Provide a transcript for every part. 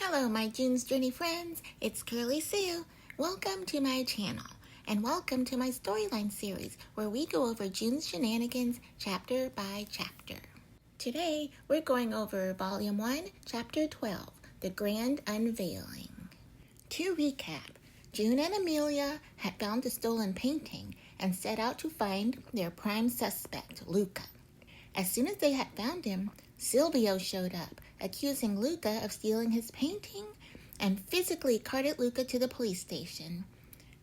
Hello, my June's Journey friends. It's Curly Sue. Welcome to my channel, and welcome to my storyline series where we go over June's shenanigans chapter by chapter. Today, we're going over Volume 1, Chapter 12, The Grand Unveiling. To recap, June and Amelia had found the stolen painting and set out to find their prime suspect, Luca. As soon as they had found him, Silvio showed up, accusing Luca of stealing his painting, and physically carted Luca to the police station.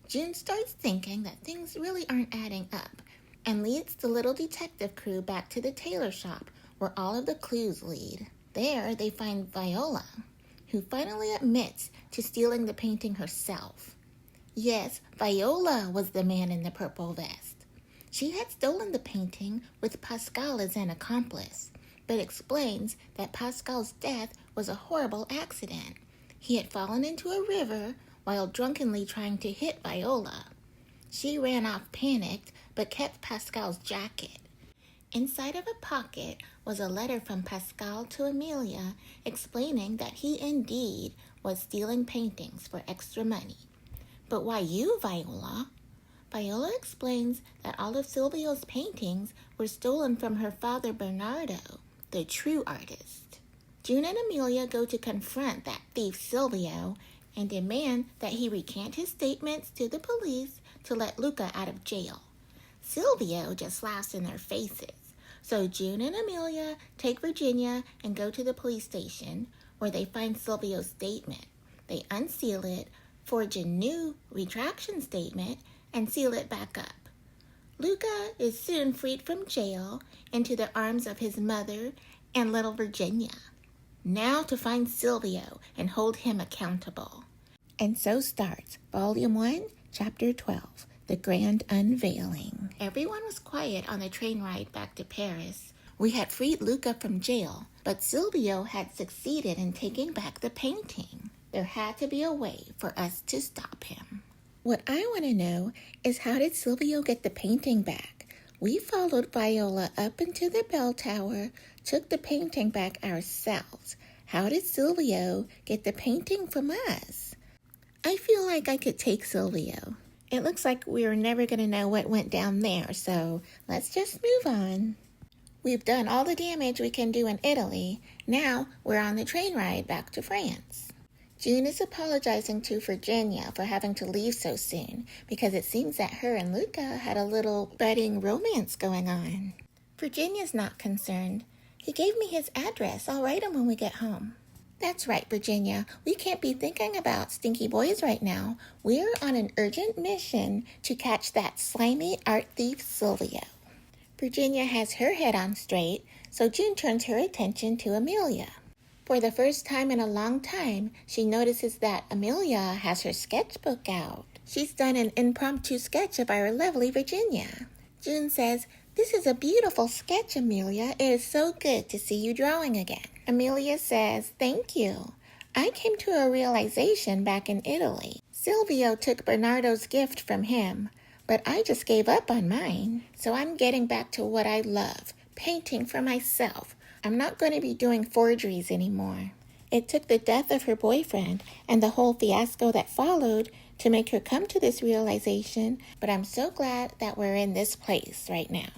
June starts thinking that things really aren't adding up, and leads the little detective crew back to the tailor shop, where all of the clues lead. There, they find Viola, who finally admits to stealing the painting herself. Yes, Viola was the man in the purple vest. She had stolen the painting with Pascal as an accomplice, but explains that Pascal's death was a horrible accident. He had fallen into a river while drunkenly trying to hit Viola. She ran off panicked, but kept Pascal's jacket. Inside of a pocket was a letter from Pascal to Amelia explaining that he indeed was stealing paintings for extra money. But why you, Viola? Viola explains that all of Silvio's paintings were stolen from her father Bernardo, the true artist. June and Amelia go to confront that thief Silvio and demand that he recant his statements to the police to let Luca out of jail. Silvio just laughs in their faces, so June and Amelia take Virginia and go to the police station, where they find Silvio's statement. They unseal it, forge a new retraction statement, and seal it back up. Luca is soon freed from jail into the arms of his mother and little Virginia. Now to find Silvio and hold him accountable. And so starts Volume 1, Chapter 12, The Grand Unveiling. Everyone was quiet on the train ride back to Paris. We had freed Luca from jail, but Silvio had succeeded in taking back the painting. There had to be a way for us to stop him. What I want to know is, how did Silvio get the painting back? We followed Viola up into the bell tower, took the painting back ourselves. How did Silvio get the painting from us? I feel like I could take Silvio. It looks like we're never going to know what went down there, so let's just move on. We've done all the damage we can do in Italy. Now we're on the train ride back to France. June is apologizing to Virginia for having to leave so soon, because it seems that her and Luca had a little budding romance going on. Virginia's not concerned. He gave me his address. I'll write him when we get home. That's right, Virginia. We can't be thinking about stinky boys right now. We're on an urgent mission to catch that slimy art thief Silvio. Virginia has her head on straight, so June turns her attention to Amelia. For the first time in a long time, she notices that Amelia has her sketchbook out. She's done an impromptu sketch of our lovely Virginia. June says, "This is a beautiful sketch, Amelia. It is so good to see you drawing again." Amelia says, "Thank you. I came to a realization back in Italy. Silvio took Bernardo's gift from him, but I just gave up on mine. So I'm getting back to what I love, painting for myself. I'm not going to be doing forgeries anymore." It took the death of her boyfriend and the whole fiasco that followed to make her come to this realization, but I'm so glad that we're in this place right now.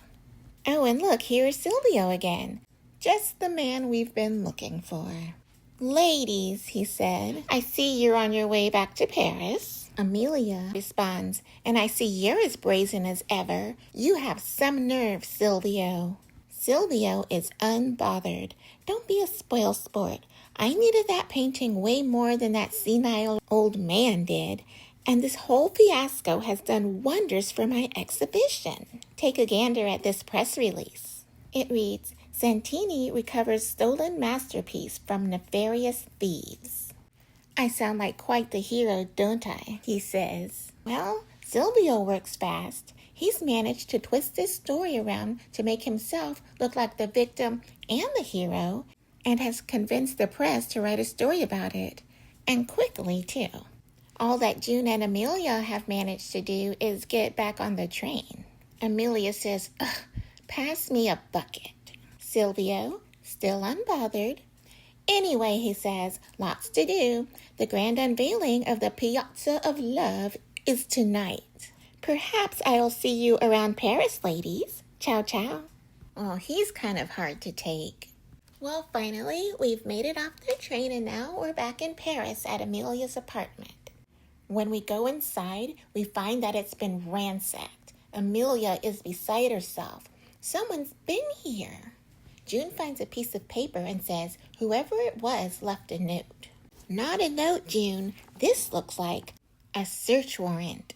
Oh, and look, here's Silvio again. Just the man we've been looking for. "Ladies," he said, "I see you're on your way back to Paris." Amelia responds, "And I see you're as brazen as ever. You have some nerve, Silvio." Silvio is unbothered. "Don't be a spoil sport. I needed that painting way more than that senile old man did, and this whole fiasco has done wonders for my exhibition." Take a gander at this press release. It reads, "Santini recovers stolen masterpiece from nefarious thieves." I sound like quite the hero, don't I? He says. Well, Silvio works fast. He's managed to twist this story around to make himself look like the victim and the hero, and has convinced the press to write a story about it, and quickly too. All that June and Amelia have managed to do is get back on the train. Amelia says, "Ugh, pass me a bucket." Silvio, still unbothered, Anyway, he says, lots to do. The grand unveiling of the Piazza of Love is tonight. Perhaps I'll see you around Paris, ladies. Ciao, ciao. Well, he's kind of hard to take. Well, finally, we've made it off the train and now we're back in Paris at Amelia's apartment. When we go inside, we find that it's been ransacked. Amelia is beside herself. Someone's been here. June finds a piece of paper and says, whoever it was left a note. Not a note, June. This looks like a search warrant.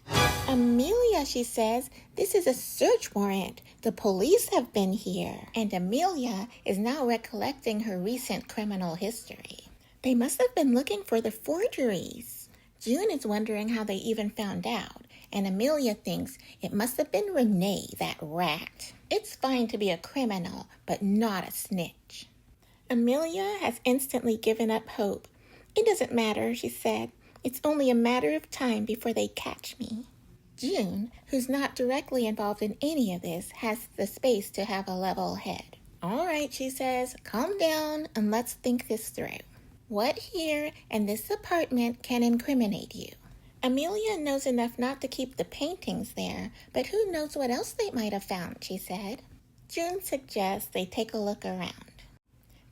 Amelia, she says, this is a search warrant. The police have been here. And Amelia is now recollecting her recent criminal history. They must have been looking for the forgeries. June is wondering how they even found out. And Amelia thinks it must have been Renee, that rat. It's fine to be a criminal, but not a snitch. Amelia has instantly given up hope. It doesn't matter, she said. It's only a matter of time before they catch me. June, who's not directly involved in any of this, has the space to have a level head. All right, she says, calm down and let's think this through. What here in this apartment can incriminate you? Amelia knows enough not to keep the paintings there, but who knows what else they might have found, she said. June suggests they take a look around.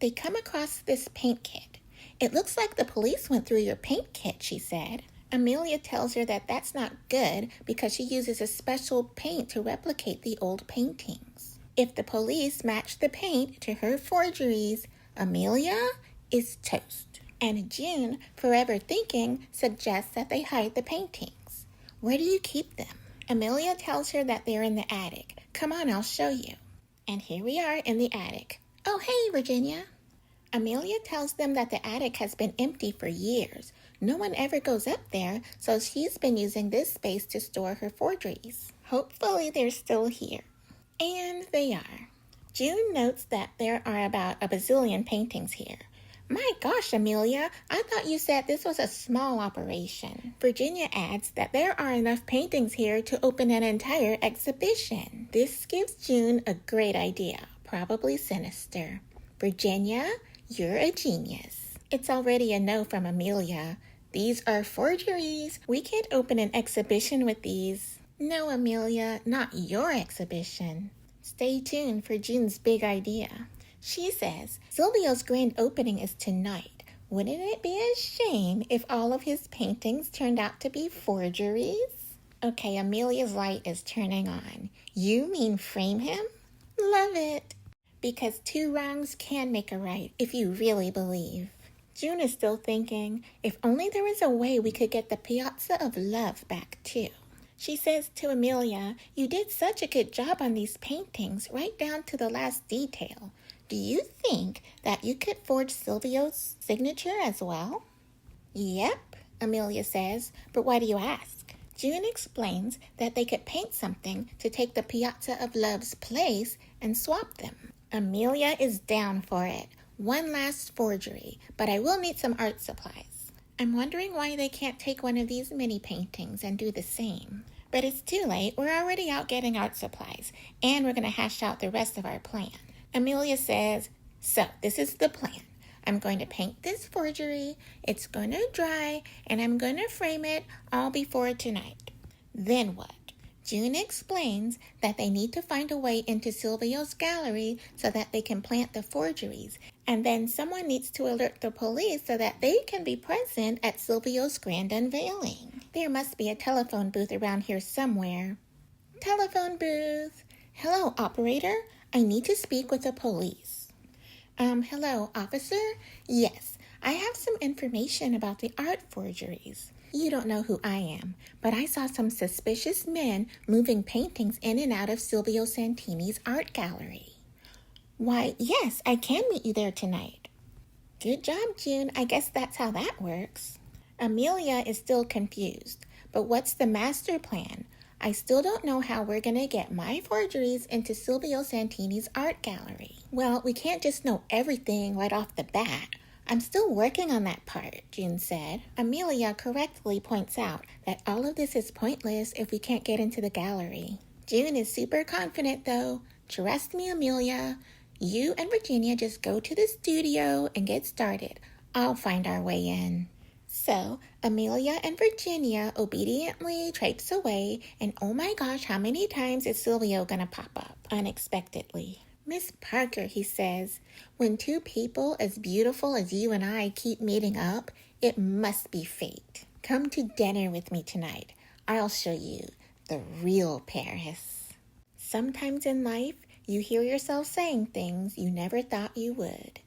They come across this paint kit. It looks like the police went through your paint kit, she said. Amelia tells her that that's not good because she uses a special paint to replicate the old paintings. If the police match the paint to her forgeries, Amelia is toast. And June, forever thinking, suggests that they hide the paintings. Where do you keep them? Amelia tells her that they're in the attic. Come on, I'll show you. And here we are in the attic. Oh, hey, Virginia. Amelia tells them that the attic has been empty for years. No one ever goes up there, so she's been using this space to store her forgeries. Hopefully they're still here. And they are. June notes that there are about a bazillion paintings here. My gosh, Amelia, I thought you said this was a small operation. Virginia adds that there are enough paintings here to open an entire exhibition. This gives June a great idea, probably sinister. Virginia, you're a genius. It's already a no from Amelia. These are forgeries. We can't open an exhibition with these. No, Amelia, not your exhibition. Stay tuned for June's big idea. She says, Silvio's grand opening is tonight. Wouldn't it be a shame if all of his paintings turned out to be forgeries? Okay, Amelia's light is turning on. You mean frame him? Love it. Because two wrongs can make a right if you really believe. June is still thinking, if only there was a way we could get the Piazza of Love back too. She says to Amelia, you did such a good job on these paintings, right down to the last detail. Do you think that you could forge Silvio's signature as well? Yep, Amelia says, but why do you ask? June explains that they could paint something to take the Piazza of Love's place and swap them. Amelia is down for it. One last forgery, but I will need some art supplies. I'm wondering why they can't take one of these mini paintings and do the same. But it's too late. We're already out getting art supplies, and we're going to hash out the rest of our plan. Amelia says, so this is the plan. I'm going to paint this forgery, it's going to dry, and I'm going to frame it all before tonight. Then what? June explains that they need to find a way into Silvio's gallery so that they can plant the forgeries, and then someone needs to alert the police so that they can be present at Silvio's grand unveiling. There must be a telephone booth around here somewhere. Telephone booth. Hello, operator. I need to speak with the police. Hello, officer? Yes, I have some information about the art forgeries. You don't know who I am, but I saw some suspicious men moving paintings in and out of Silvio Santini's art gallery. Why, yes, I can meet you there tonight. Good job, June. I guess that's how that works. Amelia is still confused, but what's the master plan? I still don't know how we're going to get my forgeries into Silvio Santini's art gallery. Well, we can't just know everything right off the bat. I'm still working on that part, June said. Amelia correctly points out that all of this is pointless if we can't get into the gallery. June is super confident, though. Trust me, Amelia. You and Virginia just go to the studio and get started. I'll find our way in. So Amelia and Virginia obediently traipse away, and oh my gosh, how many times is Silvio gonna pop up unexpectedly? Miss Parker, he says, when two people as beautiful as you and I keep meeting up, it must be fate. Come to dinner with me tonight. I'll show you the real Paris. Sometimes in life, you hear yourself saying things you never thought you would.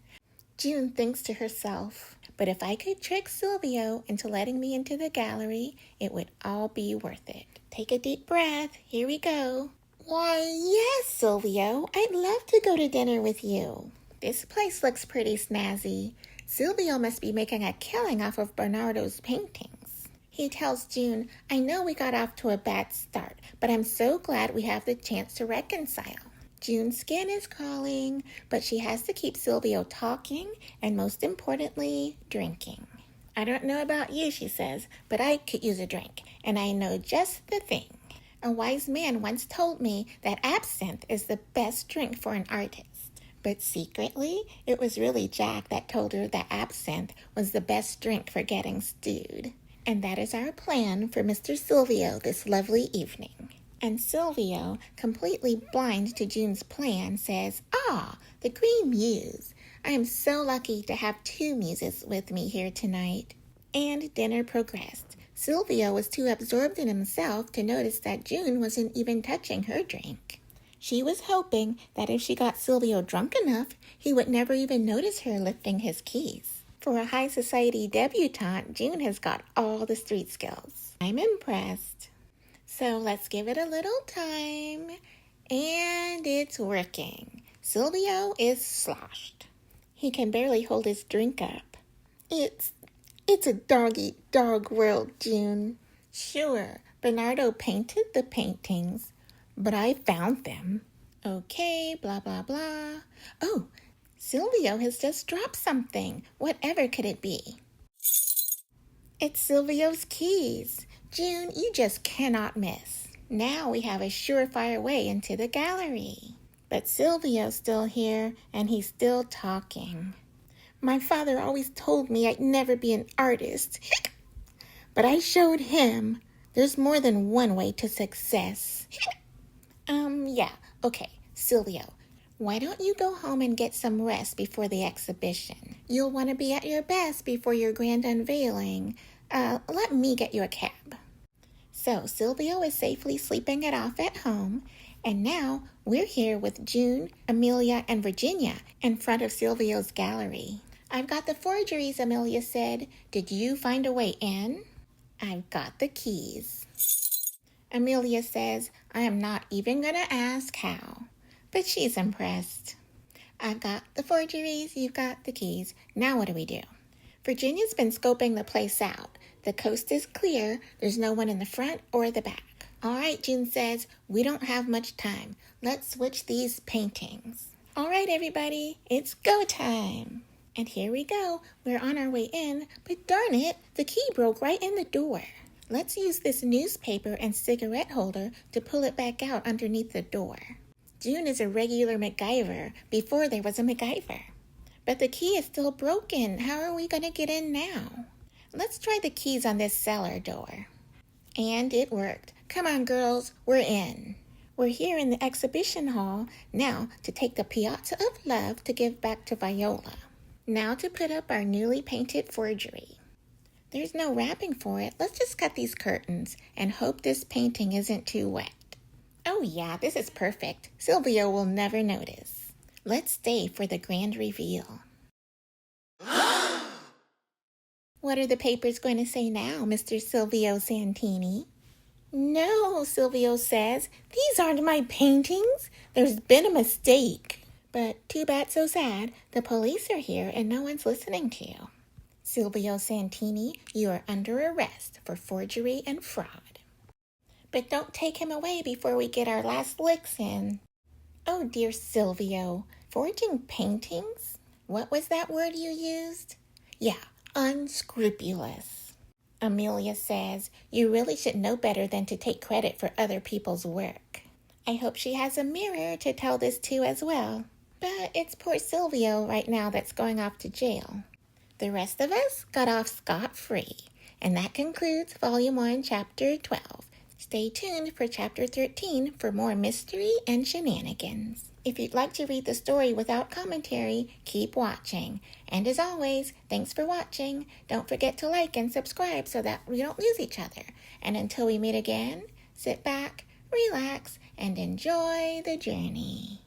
June thinks to herself, but if I could trick Silvio into letting me into the gallery, it would all be worth it. Take a deep breath. Here we go. Why, yes, Silvio. I'd love to go to dinner with you. This place looks pretty snazzy. Silvio must be making a killing off of Bernardo's paintings. He tells June, I know we got off to a bad start, but I'm so glad we have the chance to reconcile. June's skin is crawling, but she has to keep Silvio talking and, most importantly, drinking. I don't know about you, she says, but I could use a drink, and I know just the thing. A wise man once told me that absinthe is the best drink for an artist. But secretly, it was really Jack that told her that absinthe was the best drink for getting stewed. And that is our plan for Mr. Silvio this lovely evening. And Silvio, completely blind to June's plan, says, the Green Muse. I am so lucky to have two muses with me here tonight. And dinner progressed. Silvio was too absorbed in himself to notice that June wasn't even touching her drink. She was hoping that if she got Silvio drunk enough, he would never even notice her lifting his keys. For a high society debutante, June has got all the street skills. I'm impressed. So let's give it a little time. And it's working. Silvio is sloshed. He can barely hold his drink up. It's a dog-eat-dog world, June. Sure, Bernardo painted the paintings, but I found them. Okay, blah, blah, blah. Oh, Silvio has just dropped something. Whatever could it be? It's Silvio's keys. June, you just cannot miss. Now we have a surefire way into the gallery. But Silvio's still here, and he's still talking. My father always told me I'd never be an artist. But I showed him there's more than one way to success. Yeah, okay, Silvio. Why don't you go home and get some rest before the exhibition? You'll want to be at your best before your grand unveiling. Let me get you a cab. So Silvio is safely sleeping it off at home, and now we're here with June, Amelia, and Virginia in front of Silvio's gallery. I've got the forgeries, Amelia said. Did you find a way in? I've got the keys. Amelia says, I am not even going to ask how. But she's impressed. I've got the forgeries, you've got the keys. Now what do we do? Virginia's been scoping the place out. The coast is clear. There's no one in the front or the back. All right, June says, we don't have much time. Let's switch these paintings. All right, everybody, it's go time. And here we go. We're on our way in, but darn it, the key broke right in the door. Let's use this newspaper and cigarette holder to pull it back out underneath the door. June is a regular MacGyver before there was a MacGyver. But the key is still broken. How are we going to get in now? Let's try the keys on this cellar door. And it worked. Come on, girls, we're in. We're here in the exhibition hall now to take the Piazza of Love to give back to Viola. Now to put up our newly painted forgery. There's no wrapping for it. Let's just cut these curtains and hope this painting isn't too wet. Oh yeah, this is perfect. Silvio will never notice. Let's stay for the grand reveal. What are the papers going to say now, Mr. Silvio Santini? No, Silvio says. These aren't my paintings. There's been a mistake. But too bad, so sad. The police are here and no one's listening to you. Silvio Santini, you are under arrest for forgery and fraud. But don't take him away before we get our last licks in. Oh, dear Silvio, forging paintings? What was that word you used? Yeah, unscrupulous. Amelia says, you really should know better than to take credit for other people's work. I hope she has a mirror to tell this to as well. But it's poor Silvio right now that's going off to jail. The rest of us got off scot-free. And that concludes Volume 1, Chapter 12. Stay tuned for Chapter 13 for more mystery and shenanigans. If you'd like to read the story without commentary, keep watching. And as always, thanks for watching. Don't forget to like and subscribe so that we don't lose each other. And until we meet again, sit back, relax, and enjoy the journey.